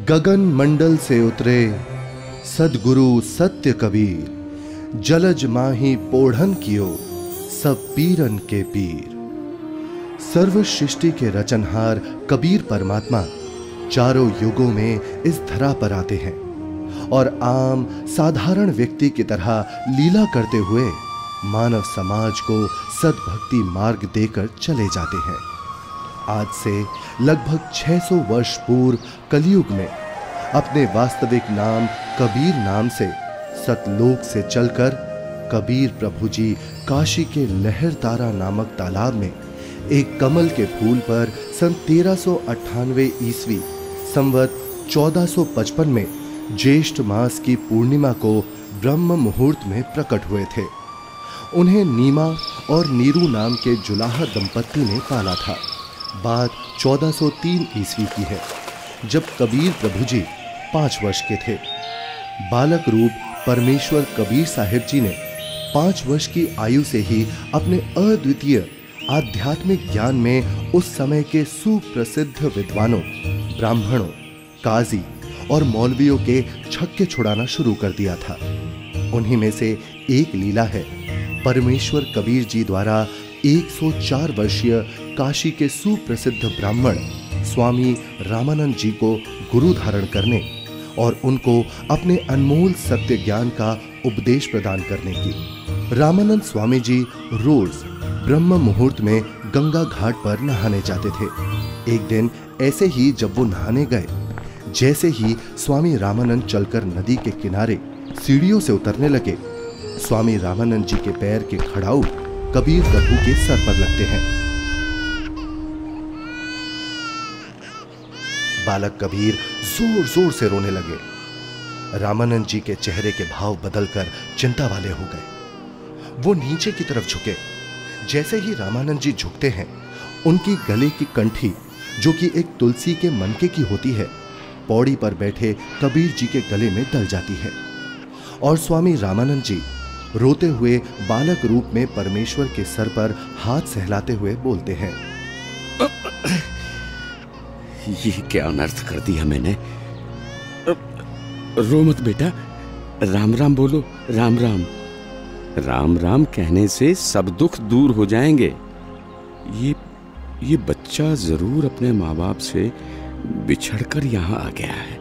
गगन मंडल से उतरे सदगुरु सत्य कबीर, जलज माही पोढ़न कियो सब पीरन के पीर। सर्व सृष्टि के रचनहार कबीर परमात्मा चारों युगों में इस धरा पर आते हैं और आम साधारण व्यक्ति की तरह लीला करते हुए मानव समाज को सद्भक्ति मार्ग देकर चले जाते हैं। आज से लगभग 600 वर्ष पूर्व कलयुग में अपने वास्तविक नाम कबीर नाम से सतलोक से चलकर कबीर प्रभु जी काशी के लहरतारा नामक तालाब में एक कमल के फूल पर सन 1398 ईस्वी संवत 1455 में ज्येष्ठ मास की पूर्णिमा को ब्रह्म मुहूर्त में प्रकट हुए थे। उन्हें नीमा और नीरू नाम के जुलाहा दंपत्ति ने पाला था। बात 1403 ईस्वी की है, जब कबीर प्रभु जी 5 वर्ष के थे। बालक रूप परमेश्वर कबीर साहिब जी ने 5 वर्ष की आयु से ही अपने अद्वितीय आध्यात्मिक ज्ञान में उस समय के सुप्रसिद्ध विद्वानों, ब्राह्मणों, काजी और मौलवियों के छक्के छुड़ाना शुरू कर दिया था। उन्हीं में से एक लीला है परमेश्वर कबीर जी द्वारा 104 वर्षीय काशी के सुप्रसिद्ध ब्राह्मण स्वामी रामानंद जी को गुरु धारण करने और उनको अपने अनमोल सत्य ज्ञान का उपदेश प्रदान करने की। रामानंद स्वामी जी रोज ब्रह्म मुहूर्त में गंगा घाट पर नहाने जाते थे। एक दिन ऐसे ही जब वो नहाने गए, जैसे ही स्वामी रामानंद चलकर नदी के किनारे सीढ़ियों से उतरने लगे, स्वामी रामानंद जी के पैर के खड़ाऊ कबीर प्रभु के सर पर लगते हैं। बालक कबीर जोर जोर से रोने लगे। रामानंद जी के चेहरे के भाव बदलकर चिंता वाले हो गए। वो नीचे की तरफ झुके। जैसे ही रामानंद जी झुकते हैं, उनकी गले की कंठी, जो कि एक तुलसी के मनके की होती है, पौड़ी पर बैठे कबीर जी के गले में डल जाती है और स्वामी रामानंद जी रोते हुए बालक रूप में परमेश्वर के सर पर हाथ सहलाते हुए बोलते हैं, ये क्या अनर्थ कर दिया मैंने। रो मत बेटा, राम राम बोलो, राम राम। राम राम कहने से सब दुख दूर हो जाएंगे। ये बच्चा जरूर अपने माँ बाप से बिछड़कर यहाँ आ गया है।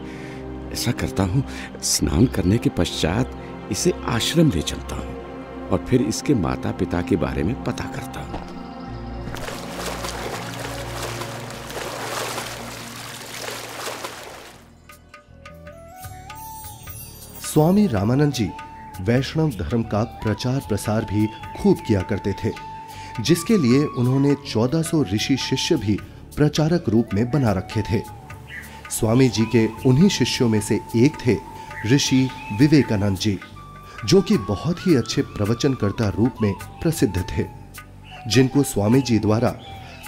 ऐसा करता हूँ, स्नान करने के पश्चात इसे आश्रम ले चलता हूँ और फिर इसके माता पिता के बारे में पता करता हूँ। स्वामी रामानंद जी वैष्णव धर्म का प्रचार प्रसार भी खूब किया करते थे, जिसके लिए उन्होंने 1400 ऋषि शिष्य भी प्रचारक रूप में बना रखे थे। स्वामी जी के उन्हीं शिष्यों में से एक थे ऋषि विवेकानंद जी, जो कि बहुत ही अच्छे प्रवचनकर्ता रूप में प्रसिद्ध थे, जिनको स्वामी जी द्वारा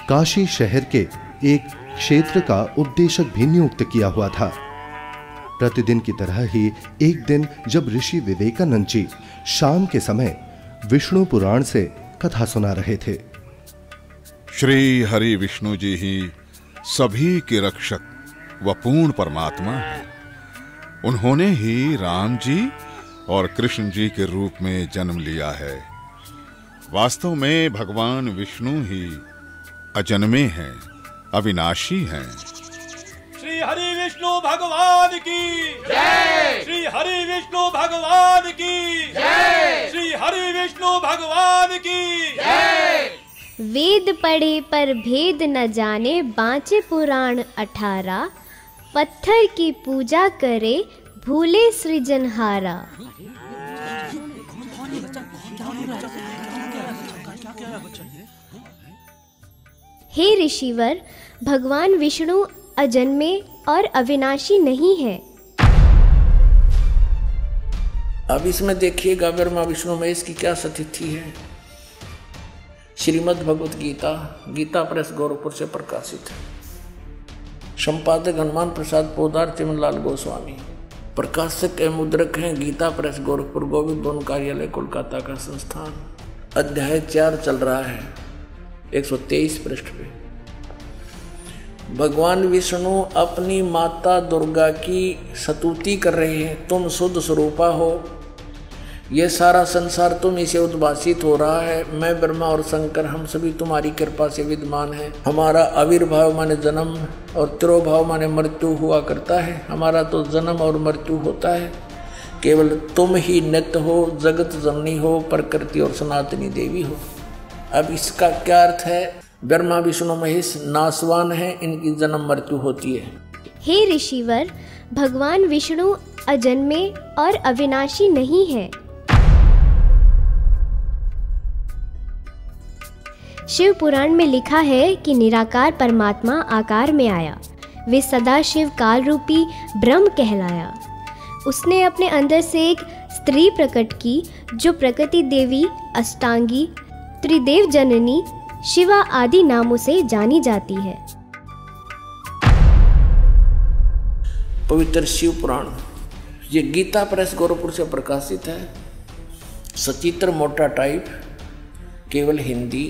काशी शहर के एक क्षेत्र का उपदेशक भी नियुक्त किया हुआ था। प्रतिदिन की तरह ही एक दिन जब ऋषि विवेकानंद जी शाम के समय विष्णु पुराण से कथा सुना रहे थे। श्री हरि विष्णु जी ही सभी के रक्षक व पूर्ण परमात्मा है। उन्होंने ही राम जी और कृष्ण जी के रूप में जन्म लिया है। वास्तव में भगवान विष्णु ही अजन्मे हैं, अविनाशी हैं। श्री हरि विष्णु भगवान की जय। श्री हरि विष्णु भगवान की जय। श्री हरि विष्णु भगवान की जय। वेद पढ़े पर भेद न जाने, बाँचे पुराण 18। पत्थर की पूजा करे, भूले सृजनहारा। हे ऋषिवर, भगवान विष्णु अजन्मे और अविनाशी नहीं है। अब इसमें देखिएगा ब्रह्मा विष्णु महेश की क्या स्थिति है। श्रीमद् भगवत गीता, गीता प्रेस गोरखपुर से प्रकाशित है। संपादक हनुमान प्रसाद पोदार, चिमनलाल गोस्वामी। प्रकाशक एवं मुद्रक हैं गीता प्रेस गोरखपुर, गोविंद भवन कार्यालय कोलकाता का संस्थान। अध्याय 4 चल रहा है, 123 पृष्ठ पे। भगवान विष्णु अपनी माता दुर्गा की स्तुति कर रहे हैं, तुम शुद्ध स्वरूपा हो, ये सारा संसार तुम इसे उद्भासित हो रहा है। मैं ब्रह्मा और शंकर हम सभी तुम्हारी कृपा से विद्यमान हैं। हमारा आविर्भाव माने जन्म और तिरोभाव माने मृत्यु हुआ करता है। हमारा तो जन्म और मृत्यु होता है, केवल तुम ही नित्य हो, जगत जननी हो, प्रकृति और सनातनी देवी हो। अब इसका क्या अर्थ है? ब्रह्मा विष्णु महेश नाशवान है, इनकी जन्म मृत्यु होती है। हे ऋषिवर, भगवान विष्णु अजन्मे और अविनाशी नहीं है। शिव पुराण में लिखा है कि निराकार परमात्मा आकार में आया। वे सदा शिव काल रूपी ब्रह्म कहलाया। उसने अपने अंदर से एक स्त्री प्रकट की जो प्रकृति देवी, अष्टांगी, त्रिदेव जननी, शिवा आदि नामों से जानी जाती है। पवित्र शिव पुराण ये गीता प्रेस गोरखपुर से प्रकाशित है। सचित्र मोटा टाइप, केवल हिंदी।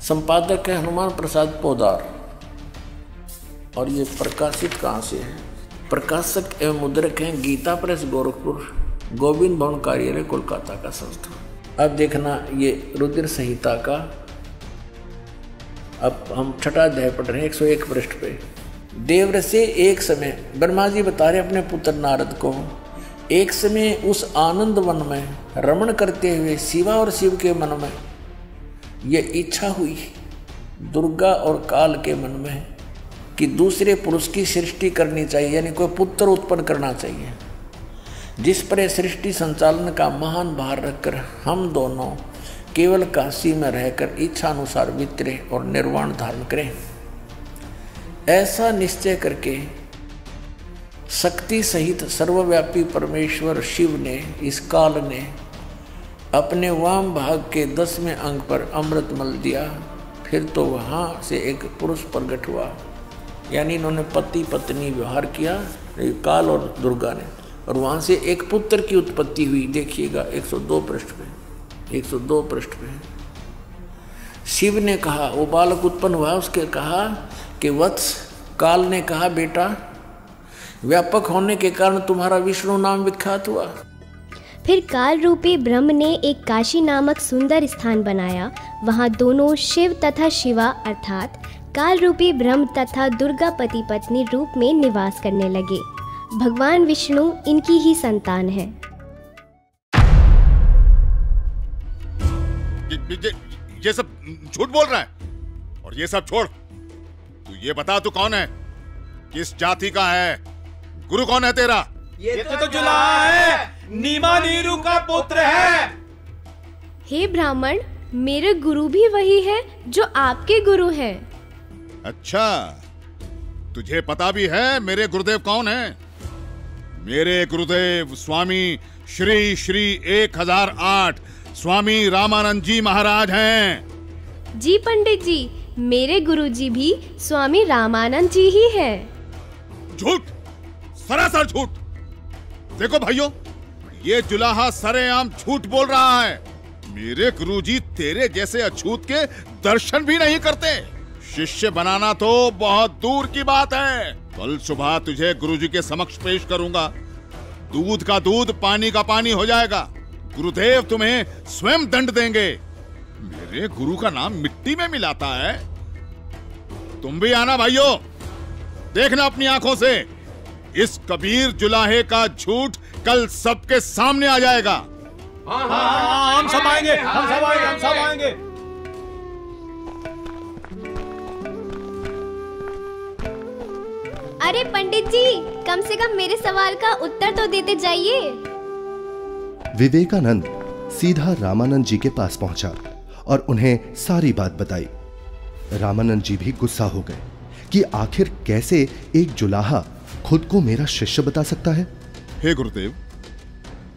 संपादक है हनुमान प्रसाद पोदार। और ये प्रकाशित कहाँ से है? प्रकाशक एवं मुद्रक हैं गीता प्रेस गोरखपुर, गोविंद भवन कार्यालय कोलकाता का संस्था। अब देखना ये रुद्र संहिता का, अब हम छठा अध्याय पढ़ रहे हैं 101 पृष्ठ पे। देवर से एक समय ब्रह्मा जी बता रहे अपने पुत्र नारद को, एक समय उस आनंद वन में रमण करते हुए शिवा और शिव के मन में ये इच्छा हुई, दुर्गा और काल के मन में, कि दूसरे पुरुष की सृष्टि करनी चाहिए, यानी कोई पुत्र उत्पन्न करना चाहिए, जिस पर यह सृष्टि संचालन का महान भार रखकर हम दोनों केवल काशी में रहकर इच्छा अनुसार वितरे और निर्वाण धारण करें। ऐसा निश्चय करके शक्ति सहित सर्वव्यापी परमेश्वर शिव ने, इस काल ने अपने वाम भाग के 10वें अंग पर अमृत मल दिया। फिर तो वहाँ से एक पुरुष प्रकट हुआ, यानी इन्होंने पति पत्नी व्यवहार किया काल और दुर्गा ने, और वहाँ से एक पुत्र की उत्पत्ति हुई। देखिएगा 102 पृष्ठ पे, 102 पृष्ठ पे शिव ने कहा, वो बालक उत्पन्न हुआ, उसके कहा कि वत्स, काल ने कहा बेटा, व्यापक होने के कारण तुम्हारा विष्णु नाम विख्यात हुआ। फिर काल रूपी ब्रह्म ने एक काशी नामक सुंदर स्थान बनाया। वहाँ दोनों शिव तथा शिवा अर्थात काल रूपी ब्रह्म तथा दुर्गा पति पत्नी रूप में निवास करने लगे। भगवान विष्णु इनकी ही संतान है। ये सब झूठ बोल रहा है, और ये सब छोड़, तू ये बता तू कौन है, किस जाति का है, गुरु कौन है तेरा? ये तो जुलाहा है, नीमा नीरू का पुत्र है। हे ब्राह्मण, मेरे गुरु भी वही है जो आपके गुरु हैं। अच्छा, तुझे पता भी है मेरे गुरुदेव कौन है? मेरे गुरुदेव स्वामी श्री श्री 1008 स्वामी रामानंद जी महाराज हैं। जी पंडित जी, मेरे गुरुजी भी स्वामी रामानंद जी ही है। झूठ, सरासर झूठ। देखो भाइयों, ये जुलाहा सरेआम झूठ बोल रहा है। मेरे गुरुजी तेरे जैसे अछूत के दर्शन भी नहीं करते। शिष्य बनाना तो बहुत दूर की बात है। कल सुबह तुझे गुरुजी के समक्ष पेश करूंगा। दूध का दूध, पानी का पानी हो जाएगा। गुरुदेव तुम्हें स्वयं दंड देंगे। मेरे गुरु का नाम मिट्टी में मिलाता है। तुम भी आना भाइयों, देखना अपनी आंखों से। इस कबीर जुलाहे का झूठ कल सबके सामने आ जाएगा। हाँ, हम सब आएंगे, हम सब आएंगे, हम सब आएंगे। अरे पंडित जी, कम से कम मेरे सवाल का उत्तर तो देते जाइए। विवेकानंद सीधा रामानंद जी के पास पहुंचा और उन्हें सारी बात बताई। रामानंद जी भी गुस्सा हो गए कि आखिर कैसे एक जुलाहा खुद को मेरा शिष्य बता सकता है। हे गुरुदेव,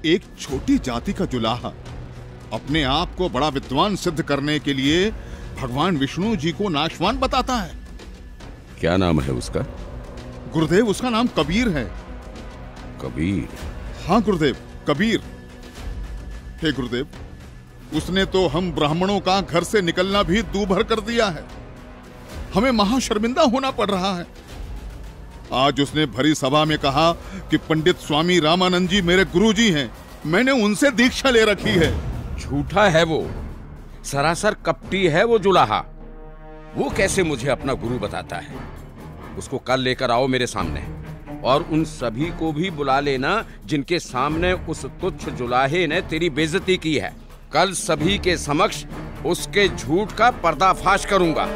एक छोटी जाति का जुलाहा अपने आप को बड़ा विद्वान सिद्ध करने के लिए भगवान विष्णु जी को नाशवान बताता है। क्या नाम है उसका? गुरुदेव, उसका नाम कबीर है। कबीर? हाँ गुरुदेव, कबीर। हे गुरुदेव, उसने तो हम ब्राह्मणों का घर से निकलना भी दूभर कर दिया है। हमें महाशर्मिंदा होना पड़ रहा है। आज उसने भरी सभा में कहा कि पंडित स्वामी रामानंद जी मेरे गुरुजी हैं, मैंने उनसे दीक्षा ले रखी है। झूठा है वो, सरासर कपटी है वो जुलाहा। वो कैसे मुझे अपना गुरु बताता है? उसको कल लेकर आओ मेरे सामने, और उन सभी को भी बुला लेना जिनके सामने उस तुच्छ जुलाहे ने तेरी बेइज्जती की है। कल सभी के समक्ष उसके झूठ का पर्दाफाश करूंगा।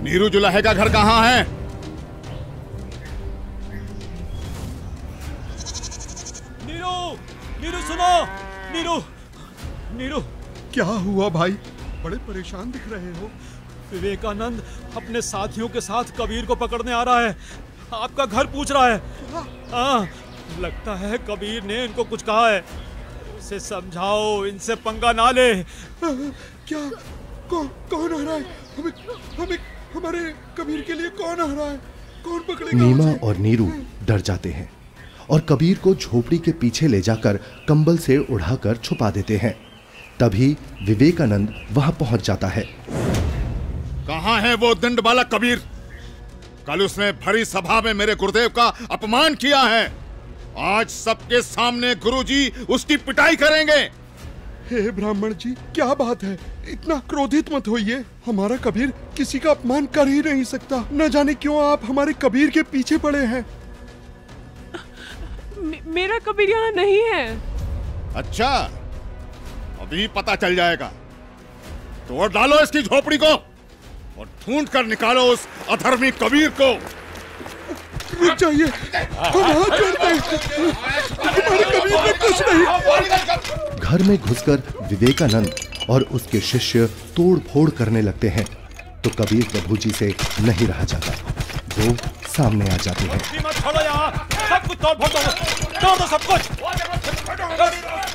नीरू जुलाहे का घर कहाँ है? नीरू, नीरू सुनो, नीरू, नीरू। क्या हुआ भाई? बड़े परेशान दिख रहे हो। विवेकानंद अपने साथियों के साथ कबीर को पकड़ने आ रहा है। आपका घर पूछ रहा है। हाँ, लगता है कबीर ने इनको कुछ कहा है। उसे समझाओ, इनसे पंगा ना ले। क्या? कौन आ रहा है? हमें हमारे कबीर के लिए कौन आ रहा है? कौन पकड़ेगा? नीमा और नीरू डर जाते हैं और कबीर को झोपड़ी के पीछे ले जाकर कंबल से उड़ाकर छुपा देते हैं। तभी विवेकानंद वहां पहुंच जाता है। कहां है वो दंड बालक कबीर? कल उसने भरी सभा में मेरे गुरुदेव का अपमान किया है। आज सबके सामने गुरुजी उसकी पिटाई करेंगे। हे ब्राह्मण जी, क्या बात है? इतना क्रोधित मत होइए। हमारा कबीर किसी का अपमान कर ही नहीं सकता। न जाने क्यों आप हमारे कबीर के पीछे पड़े हैं। मेरा कबीर यहाँ नहीं है। अच्छा, अभी पता चल जाएगा। तोड़ डालो इसकी झोपड़ी को और ढूंढ कर निकालो उस अधर्मी कबीर को। रुक जाइए, हम हाथ जोड़ते हैं। हमारे कबीर ने कुछ नहीं। घर में घुसकर विवेकानंद और उसके शिष्य तोड़ फोड़ करने लगते हैं तो कबीर प्रभु जी से नहीं रहा जाता। वो सामने आ जाते हैं। सब कुछ तोड़ दो, सब कुछ।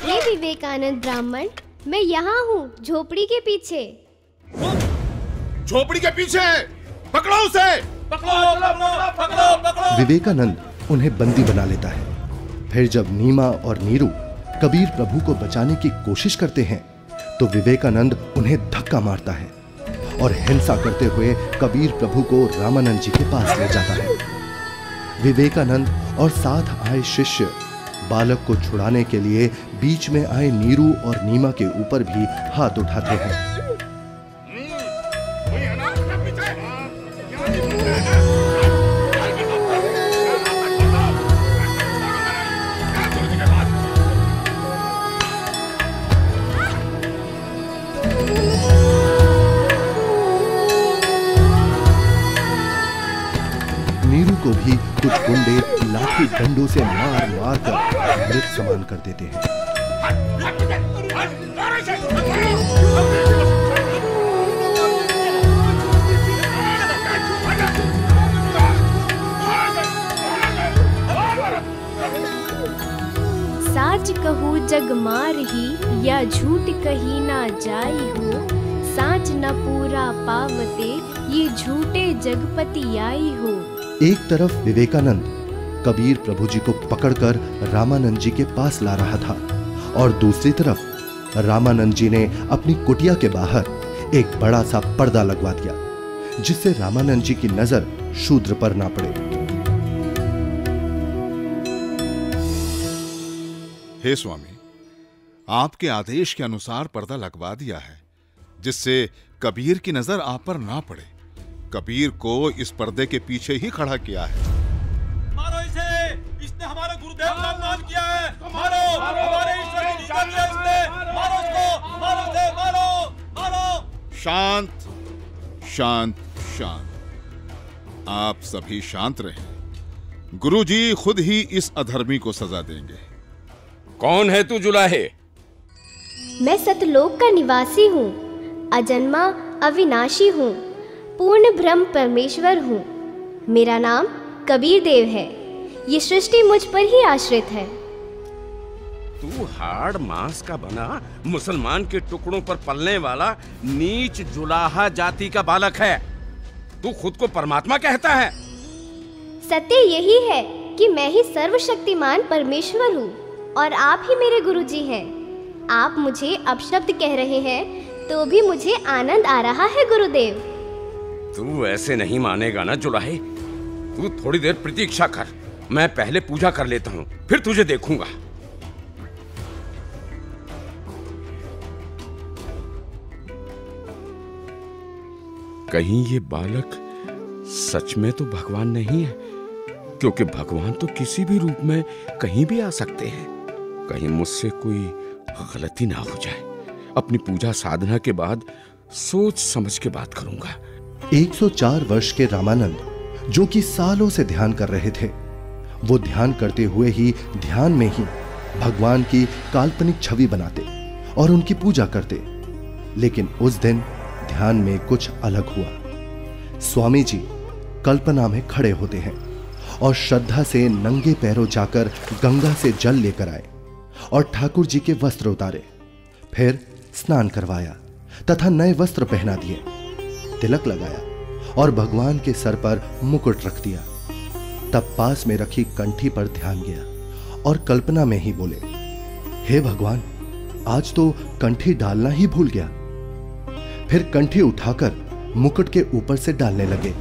हे विवेकानंद ब्राह्मण, मैं यहाँ हूँ, झोपड़ी के पीछे। झोपड़ी के पीछे? पकड़ो उसे। पकड़ो। विवेकानंद उन्हें बंदी बना लेता है। फिर जब नीमा और नीरू कबीर प्रभु को बचाने की कोशिश करते हैं तो विवेकानंद उन्हें धक्का मारता है और हिंसा करते हुए कबीर प्रभु को रामानंद जी के पास ले जाता है। विवेकानंद और साथ आए शिष्य बालक को छुड़ाने के लिए बीच में आए नीरू और नीमा के ऊपर भी हाथ उठाते हैं। नीरू को भी कुछ गुंडे लाठी डंडों से मार मार कर मृत समान कर देते हैं। साच कहू जग मार ही, या झूठ कही ना जाई हो। साच न पूरा पावते, ये झूठे जगपति आई हो। एक तरफ विवेकानंद कबीर प्रभु जी को पकड़कर रामानंद जी के पास ला रहा था और दूसरी तरफ रामानंद जी ने अपनी कुटिया के बाहर एक बड़ा सा पर्दा लगवा दिया जिससे रामानंद जी की नजर शूद्र पर ना पड़े। हे स्वामी, आपके आदेश के अनुसार पर्दा लगवा दिया है जिससे कबीर की नजर आप पर ना पड़े। कबीर को इस पर्दे के पीछे ही खड़ा किया है। मारो इसे, इसने हमारे गुरुदेव का अपमान किया है। मारो, हमारे ईश्वर की निंदा की है इसने। मारो इसको, मारो इसे, मारो। शांत, शांत, शांत। आप सभी शांत रहें। गुरुजी खुद ही इस अधर्मी को सजा देंगे। कौन है तू जुलाहे? मैं सतलोक का निवासी हूँ, अजन्मा अविनाशी हूँ, पूर्ण ब्रह्म परमेश्वर हूँ। मेरा नाम कबीर देव है। ये सृष्टि मुझ पर ही आश्रित है। तू हाड़ मांस का बना मुसलमान के टुकड़ों पर पलने वाला नीच जुलाहा जाति का बालक है। तू खुद को परमात्मा कहता है? सत्य यही है कि मैं ही सर्वशक्तिमान परमेश्वर हूँ और आप ही मेरे गुरुजी हैं। आप मुझे अपशब्द कह रहे हैं तो भी मुझे आनंद आ रहा है गुरुदेव। तू ऐसे नहीं मानेगा ना जुलाहे। तू थोड़ी देर प्रतीक्षा कर, मैं पहले पूजा कर लेता हूँ, फिर तुझे देखूंगा। कहीं ये बालक सच में तो भगवान नहीं है, क्योंकि भगवान तो किसी भी रूप में कहीं भी आ सकते हैं। कहीं मुझसे कोई गलती ना हो जाए। अपनी पूजा साधना के बाद सोच समझ के बात करूंगा। 104 वर्ष के रामानंद, जो कि सालों से ध्यान कर रहे थे, वो ध्यान करते हुए ही ध्यान में ही भगवान की काल्पनिक छवि बनाते और उनकी पूजा करते। लेकिन उस दिन ध्यान में कुछ अलग हुआ। स्वामी जी कल्पना में खड़े होते हैं और श्रद्धा से नंगे पैरों जाकर गंगा से जल लेकर आए और ठाकुर जी के वस्त्र उतारे, फिर स्नान करवाया तथा नए वस्त्र पहना दिए, तिलक लगाया और भगवान के सर पर मुकुट रख दिया। तब पास में रखी कंठी पर ध्यान गया और कल्पना में ही बोले, हे भगवान, आज तो कंठी डालना ही भूल गया। फिर कंठी उठाकर मुकुट के ऊपर से डालने लगे,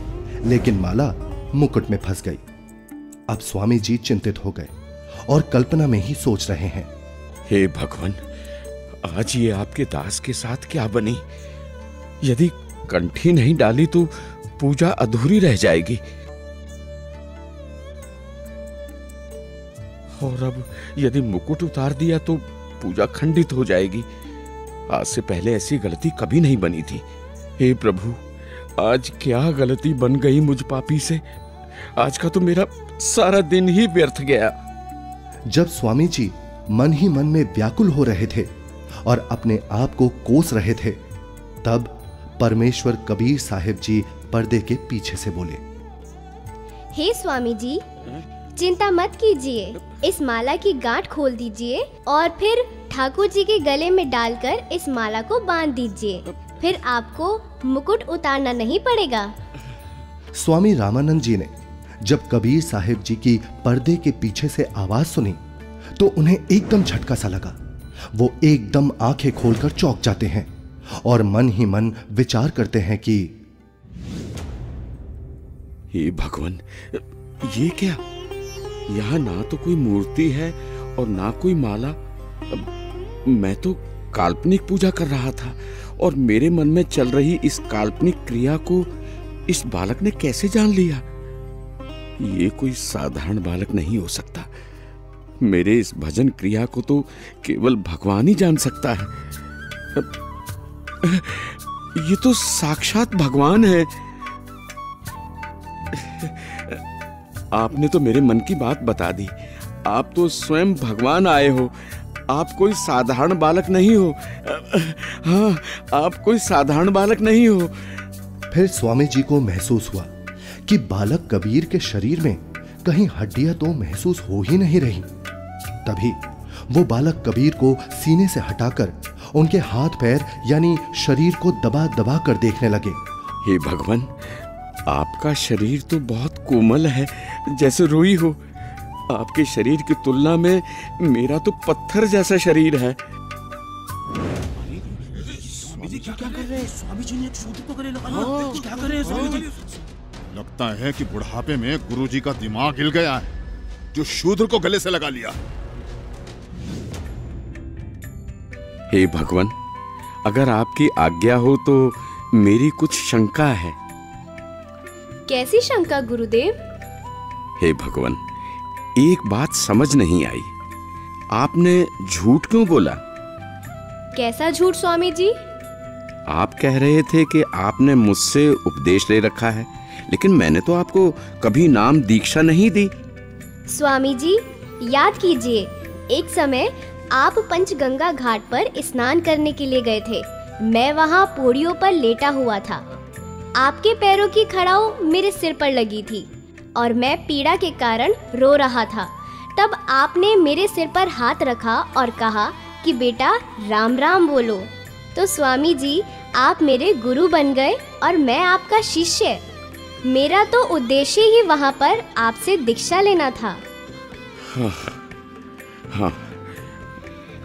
लेकिन माला मुकुट में फंस गई। अब स्वामी जी चिंतित हो गए और कल्पना में ही सोच रहे हैं, हे भगवान, आज ये आपके दास के साथ क्या बनी? यदि कंठी नहीं डाली तो पूजा अधूरी रह जाएगी, और अब यदि मुकुट उतार दिया तो पूजा खंडित हो जाएगी। आज से पहले ऐसी गलती कभी नहीं बनी थी। हे प्रभु, आज क्या गलती बन गई मुझ पापी से? आज का तो मेरा सारा दिन ही व्यर्थ गया। जब स्वामी जी मन ही मन में व्याकुल हो रहे थे और अपने आप को कोस रहे थे, तब परमेश्वर कबीर साहिब जी पर्दे के पीछे से बोले, हे स्वामी जी, चिंता मत कीजिए, इस माला की गांठ खोल दीजिए और फिर ठाकुर जी के गले में डालकर इस माला को बांध दीजिए, फिर आपको मुकुट उतारना नहीं पड़ेगा। स्वामी रामानंद जी ने जब कबीर साहिब जी की पर्दे के पीछे से आवाज सुनी तो उन्हें एकदम झटका सा लगा। वो एकदम आंखें खोलकर चौंक जाते हैं और मन ही मन विचार करते हैं कि हे भगवान, ये क्या? यहाँ ना तो कोई मूर्ति है और ना कोई माला। मैं तो काल्पनिक पूजा कर रहा था और मेरे मन में चल रही इस काल्पनिक क्रिया को इस बालक ने कैसे जान लिया? ये कोई साधारण बालक नहीं हो सकता। मेरे इस भजन क्रिया को तो केवल भगवान ही जान सकता है। ये तो साक्षात भगवान है। आपने तो मेरे मन की बात बता दी। आप तो स्वयं भगवान आए हो। आप कोई साधारण बालक नहीं हो। हाँ, आप कोई साधारण बालक नहीं हो। फिर स्वामी जी को महसूस हुआ कि बालक कबीर के शरीर में कहीं हड्डियां तो महसूस हो ही नहीं रही। तभी वो बालक कबीर को सीने से हटाकर उनके हाथ पैर यानी शरीर को दबा दबा कर देखने लगे। हे भगवान, आपका शरीर तो बहुत कोमल है, जैसे रुई हो। आपके शरीर की तुलना में मेरा तो पत्थर जैसा शरीर है। स्वामी जी क्या कर रहे हैं? स्वामी जी ने एक शूद्र को गले लगा लिया। क्या कर रहे हैं स्वामी जी? लगता है कि बुढ़ापे में गुरुजी का दिमाग हिल गया है, जो शूद्र को गले से लगा लिया। हे भगवान, अगर आपकी आज्ञा हो तो मेरी कुछ शंका है। कैसी शंका गुरुदेव? हे भगवान, एक बात समझ नहीं आई। आपने झूठ क्यों बोला? कैसा झूठ स्वामी जी? आप कह रहे थे कि आपने मुझसे उपदेश ले रखा है, लेकिन मैंने तो आपको कभी नाम दीक्षा नहीं दी। स्वामी जी, याद कीजिए, एक समय आप पंचगंगा घाट पर स्नान करने के लिए गए थे। मैं वहाँ पौड़ियों पर लेटा हुआ था। आपके पैरों की खड़ाऊ मेरे सिर पर लगी थी और मैं पीड़ा के कारण रो रहा था। तब आपने मेरे सिर पर हाथ रखा और कहा कि बेटा राम राम बोलो। तो स्वामी जी, आप मेरे गुरु बन गए और मैं आपका शिष्य। मेरा तो उद्देश्य ही वहां पर आपसे दीक्षा लेना था। हाँ,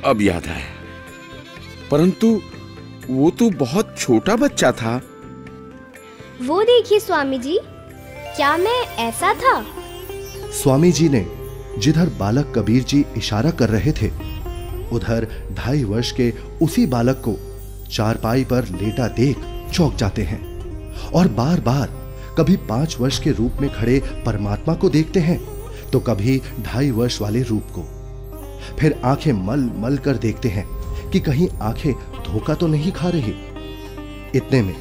अब याद आया। परंतु वो तो बहुत छोटा बच्चा था। वो देखिए स्वामी जी, क्या मैं ऐसा था? स्वामी जी ने जिधर बालक कबीर जी इशारा कर रहे थे, उधर 2.5 वर्ष के उसी बालक को चारपाई पर लेटा देख चौंक जाते हैं और बार बार कभी 5 वर्ष के रूप में खड़े परमात्मा को देखते हैं तो कभी 2.5 वर्ष वाले रूप को। फिर आंखें मल मल कर देखते हैं कि कहीं आंखें धोखा तो नहीं खा रही। इतने में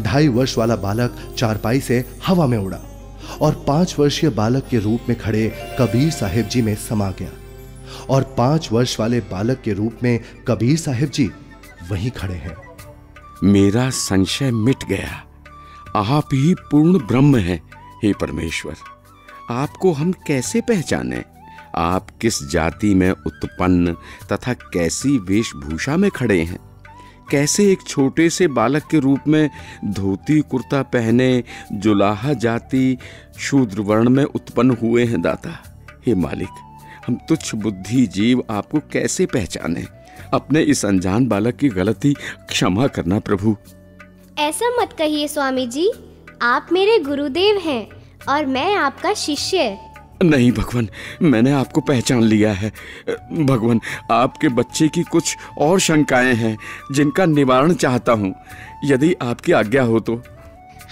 2.5 वर्ष वाला बालक चारपाई से हवा में उड़ा और 5 वर्षीय बालक के रूप में खड़े कबीर साहिब जी में समा गया और 5 वर्ष वाले बालक के रूप में कबीर साहिब जी वहीं खड़े हैं। मेरा संशय मिट गया। आप ही पूर्ण ब्रह्म हैं। हे परमेश्वर, आपको हम कैसे पहचानें? आप किस जाति में उत्पन्न तथा कैसी वेशभूषा में खड़े हैं? कैसे एक छोटे से बालक के रूप में धोती कुर्ता पहने जुलाहा जाति शूद्र वर्ण में उत्पन्न हुए हैं दाता? हे मालिक, हम तुच्छ बुद्धि जीव आपको कैसे पहचाने? अपने इस अनजान बालक की गलती क्षमा करना प्रभु। ऐसा मत कहिए स्वामी जी, आप मेरे गुरुदेव हैं और मैं आपका शिष्य। नहीं भगवान, मैंने आपको पहचान लिया है। भगवान, आपके बच्चे की कुछ और शंकाएं हैं जिनका निवारण चाहता हूँ, यदि आपकी आज्ञा हो तो।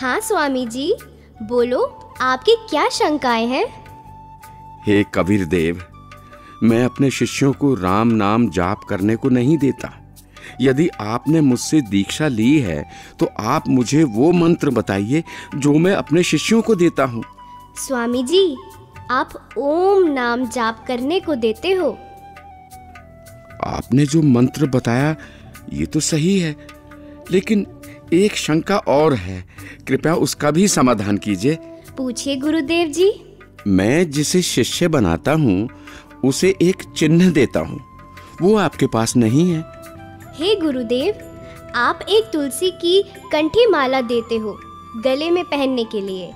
हाँ स्वामी जी, बोलो, आपकी क्या शंकाएं हैं? हे कबीर देव, मैं अपने शिष्यों को राम नाम जाप करने को नहीं देता। यदि आपने मुझसे दीक्षा ली है तो आप मुझे वो मंत्र बताइए जो मैं अपने शिष्यों को देता हूँ। स्वामी जी, आप ओम नाम जाप करने को देते हो। आपने जो मंत्र बताया ये तो सही है, लेकिन एक शंका और है, कृपया उसका भी समाधान कीजिए। पूछिए गुरुदेव जी। मैं जिसे शिष्य बनाता हूँ उसे एक चिन्ह देता हूँ, वो आपके पास नहीं है। हे गुरुदेव, आप एक तुलसी की कंठी माला देते हो गले में पहनने के लिए।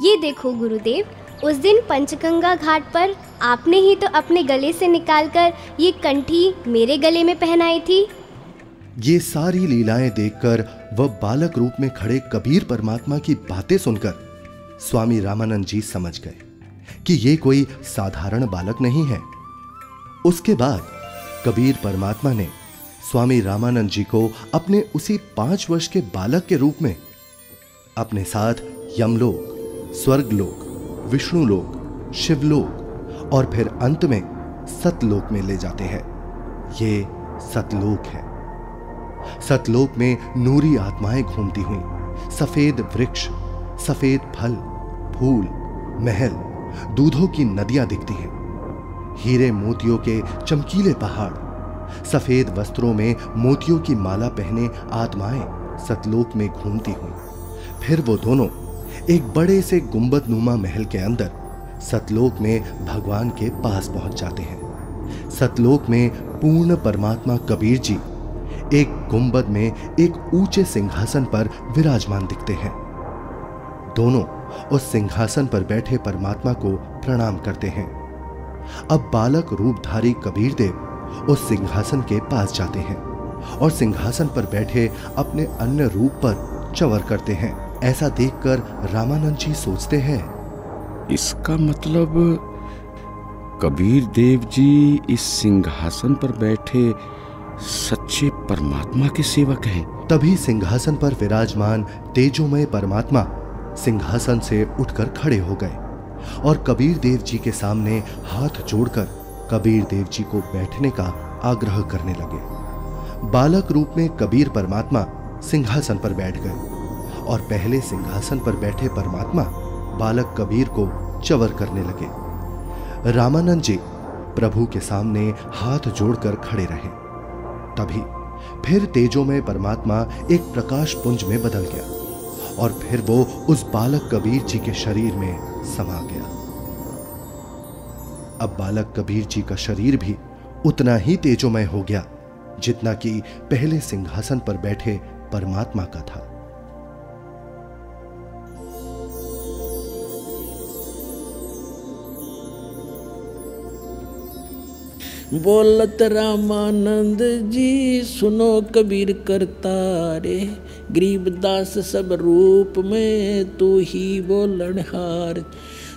ये देखो गुरुदेव, उस दिन पंचगंगा घाट पर आपने ही तो अपने गले से निकालकर ये कंठी मेरे गले में पहनाई थी। ये सारी लीलाएं देखकर वह बालक रूप में खड़े कबीर परमात्मा की बातें सुनकर स्वामी रामानंद जी समझ गए कि ये कोई साधारण बालक नहीं है। उसके बाद कबीर परमात्मा ने स्वामी रामानंद जी को अपने उसी 5 वर्ष के बालक के रूप में अपने साथ यमलोक, स्वर्गलोक, विष्णुलोक, शिवलोक और फिर अंत में सतलोक में ले जाते हैं। ये सतलोक है। सतलोक में नूरी आत्माएं घूमती हुई, सफेद वृक्ष, सफेद फल, फूल, महल, दूधों की नदियां दिखती हैं। हीरे मोतियों के चमकीले पहाड़, सफेद वस्त्रों में मोतियों की माला पहने आत्माएं सतलोक में घूमती हुई। फिर वो दोनों एक बड़े से गुंबद नुमा महल के अंदर सतलोक में भगवान के पास पहुंच जाते हैं। सतलोक में पूर्ण परमात्मा कबीर जी एक गुंबद में एक ऊंचे सिंहासन पर विराजमान दिखते हैं। दोनों उस सिंहासन पर बैठे परमात्मा को प्रणाम करते हैं। अब बालक रूपधारी कबीर देव उस सिंहासन के पास जाते हैं और सिंहासन पर बैठे अपने अन्य रूप पर चवर करते हैं। ऐसा देखकर रामानंद जी सोचते हैं, इसका मतलब कबीर देव जी इस सिंहासन पर बैठे सच्चे परमात्मा के सेवक हैं। तभी सिंहासन पर विराजमान तेजोमय परमात्मा सिंहासन से उठकर खड़े हो गए और कबीर देव जी के सामने हाथ जोड़कर कबीर देव जी को बैठने का आग्रह करने लगे। बालक रूप में कबीर परमात्मा सिंहासन पर बैठ गए और पहले सिंहासन पर बैठे परमात्मा बालक कबीर को चवर करने लगे। रामानंद जी प्रभु के सामने हाथ जोड़कर खड़े रहे। तभी फिर तेजोमय परमात्मा एक प्रकाश पुंज में बदल गया और फिर वो उस बालक कबीर जी के शरीर में समा गया। अब बालक कबीर जी का शरीर भी उतना ही तेजोमय हो गया जितना कि पहले सिंहासन पर बैठे परमात्मा का था। बोलत रामानंद जी सुनो कबीर करतारे, गरीबदास सब रूप में तू ही बोलनहार।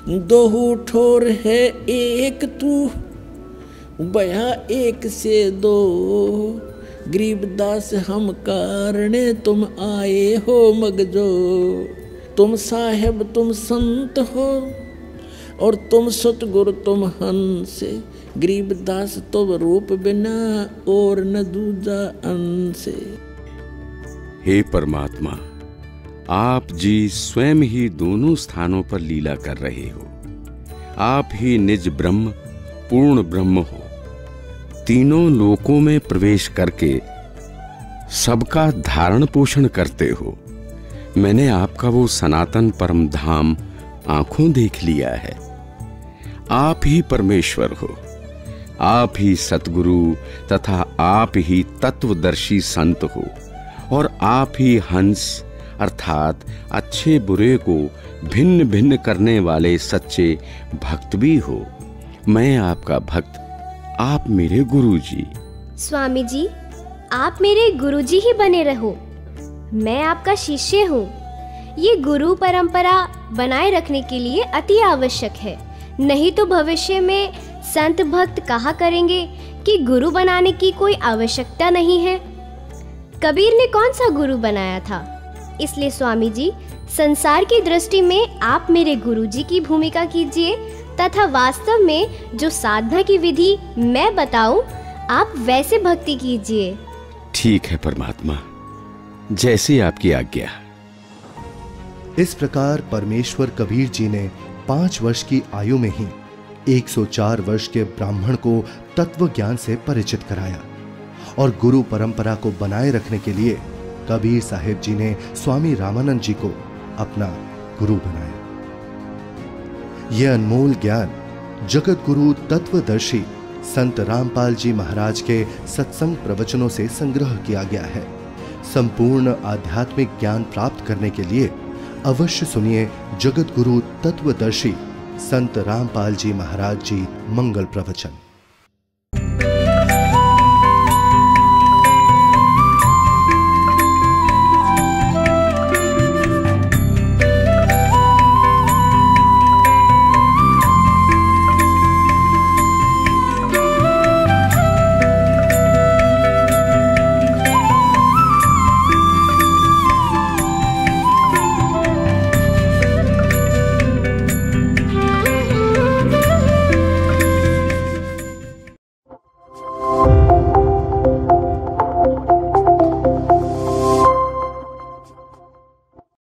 दोहू ठोर है एक तू बया एक से दो, गरीबदास हम कारणे तुम आए हो मगजो। तुम साहेब तुम संत हो और तुम सतगुरु तुम हंस, गरीबदास तुम रूप बिना और न दूजा अंश। हे परमात्मा, आप जी स्वयं ही दोनों स्थानों पर लीला कर रहे हो। आप ही निज ब्रह्म पूर्ण ब्रह्म हो। तीनों लोकों में प्रवेश करके सबका धारण पोषण करते हो। मैंने आपका वो सनातन परम धाम आंखों देख लिया है। आप ही परमेश्वर हो, आप ही सतगुरु तथा आप ही तत्वदर्शी संत हो, और आप ही हंस अर्थात अच्छे बुरे को भिन्न भिन्न करने वाले सच्चे भक्त भी हो। मैं आपका भक्त, आप मेरे गुरुजी। स्वामी जी, आप मेरे गुरुजी ही बने रहो। मैं आपका शिष्य हूँ। ये गुरु परंपरा बनाए रखने के लिए अति आवश्यक है, नहीं तो भविष्य में संत भक्त कहा करेंगे कि गुरु बनाने की कोई आवश्यकता नहीं है। कबीर ने कौन सा गुरु बनाया था? इसलिए स्वामी जी, संसार की दृष्टि में आप मेरे गुरुजी की भूमिका कीजिए तथा वास्तव में जो साधना की विधि मैं बताऊं, आप वैसे भक्ति कीजिए। ठीक है परमात्मा, जैसी आपकी आज्ञा। इस प्रकार परमेश्वर कबीर जी ने 5 वर्ष की आयु में ही 104 वर्ष के ब्राह्मण को तत्व ज्ञान से परिचित कराया, और गुरु परंपरा को बनाए रखने के लिए कबीर साहिब जी ने स्वामी रामानंद जी को अपना गुरु बनाया। यह अनमोल ज्ञान जगत गुरु तत्वदर्शी संत रामपाल जी महाराज के सत्संग प्रवचनों से संग्रह किया गया है। संपूर्ण आध्यात्मिक ज्ञान प्राप्त करने के लिए अवश्य सुनिए जगत गुरु तत्वदर्शी संत रामपाल जी महाराज जी मंगल प्रवचन।